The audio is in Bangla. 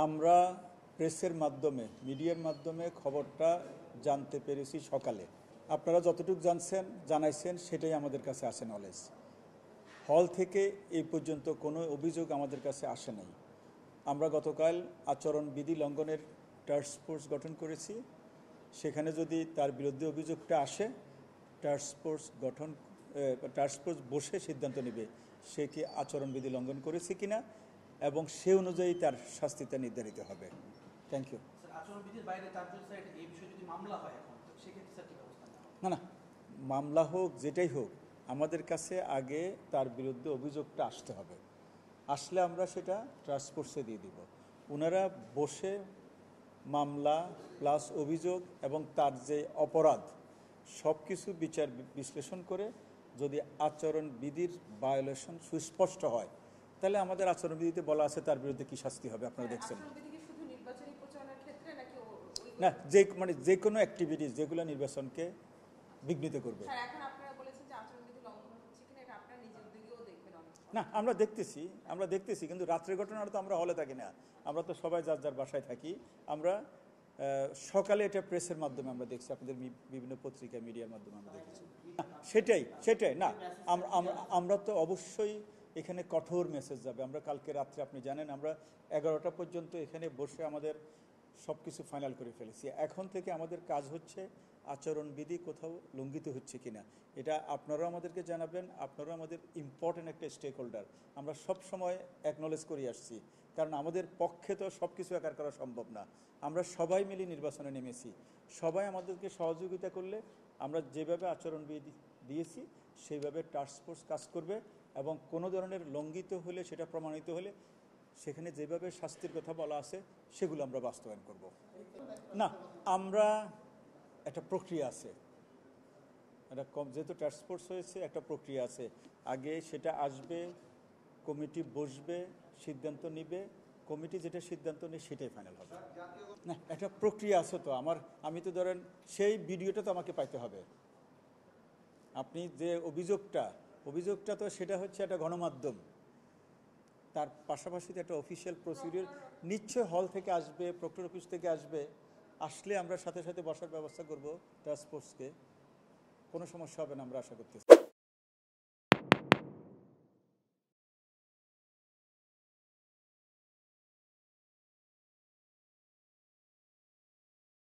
আমরা প্রেসের মাধ্যমে মিডিয়ার মাধ্যমে খবরটা জানতে পেরেছি সকালে। আপনারা যতটুকু জানাইছেন সেটাই আমাদের কাছে আসে নলেজ। হল থেকে এই পর্যন্ত কোনো অভিযোগ আমাদের কাছে আসে নাই। আমরা গতকাল আচরণবিধি লঙ্ঘনের টাস্ক ফোর্স গঠন করেছি। সেখানে যদি তার বিরুদ্ধে অভিযোগটা আসে, টাস্ক ফোর্স বসে সিদ্ধান্ত নেবে সে কি আচরণবিধি লঙ্ঘন করেছে কিনা এবং সে অনুযায়ী তার শাস্তিটা নির্ধারিত হবে। Thank you. না, মামলা হোক যেটাই হোক, আমাদের কাছে আগে তার বিরুদ্ধে অভিযোগটা আসতে হবে। আসলে আমরা সেটা টাস্ক ফোর্সে দিয়ে দিব। ওনারা বসে মামলা প্লাস অভিযোগ এবং তার যে অপরাধ সব কিছু বিচার বিশ্লেষণ করে যদি আচরণবিধির ভায়োলেশন সুস্পষ্ট হয়, তাহলে আমাদের আচরণবিধিতে বলা আছে তার বিরুদ্ধে কি শাস্তি হবে। আপনারা দেখছেন না, যে কোনো অ্যাক্টিভিটিস যেগুলো নির্বাচনকে বিঘ্নিত করবে। না, আমরা দেখতেছি কিন্তু রাত্রের ঘটনাটা তো আমরা হলে থাকি না, আমরা তো সবাই যার যার বাসায় থাকি। আমরা সকালে এটা প্রেসের মাধ্যমে আমরা দেখছি, আপনাদের বিভিন্ন পত্রিকা মিডিয়ার মাধ্যমে আমরা দেখেছি। সেটাই না, আমরা তো অবশ্যই এখানে কঠোর মেসেজ যাবে। আমরা কালকে রাত্রে আপনি জানেন আমরা 11টা পর্যন্ত এখানে বসে আমাদের সব কিছু ফাইনাল করে ফেলেছি। এখন থেকে আমাদের কাজ হচ্ছে আচরণবিধি কোথাও লঙ্ঘিত হচ্ছে কিনা এটা আপনারাও আমাদেরকে জানাবেন। আপনারাও আমাদের ইম্পর্টেন্ট একটা স্টেক হোল্ডার। আমরা সব সময় অ্যাকনলেজ করে আসছি, কারণ আমাদের পক্ষে তো সব কিছু একার করা সম্ভব না। আমরা সবাই মিলে নির্বাচনে নেমেছি। সবাই আমাদেরকে সহযোগিতা করলে আমরা যেভাবে আচরণবিধি দিয়েছি সেইভাবে টাস্ক ফোর্স কাজ করবে এবং কোনো ধরনের লঙ্ঘিত হলে, সেটা প্রমাণিত হলে সেখানে যেভাবে শাস্তির কথা বলা আছে সেগুলো আমরা বাস্তবায়ন করব। না, আমরা একটা প্রক্রিয়া আছে, যেহেতু টাস্ক ফোর্স হয়েছে একটা প্রক্রিয়া আছে। আগে সেটা আসবে, কমিটি বসবে, সিদ্ধান্ত নিবে, কমিটি যেটা সিদ্ধান্ত নেয় সেটাই ফাইনাল হবে। না, একটা প্রক্রিয়া আছে তো। আমি তো ধরেন সেই ভিডিওটা তো আমাকে পাইতে হবে। আপনি যে অভিযোগটা তো সেটা হচ্ছে একটা গণমাধ্যম, তার পাশাপাশি তো একটা অফিসিয়াল প্রসিডিউর নিশ্চয় হল থেকে আসবে, প্রক্টর অফিস থেকে আসলে আমরা সাথে সাথে বসার ব্যবস্থা করব টাস্ক ফোর্সকে। কোনো সমস্যা হবে না আমরা আশা করতেছি।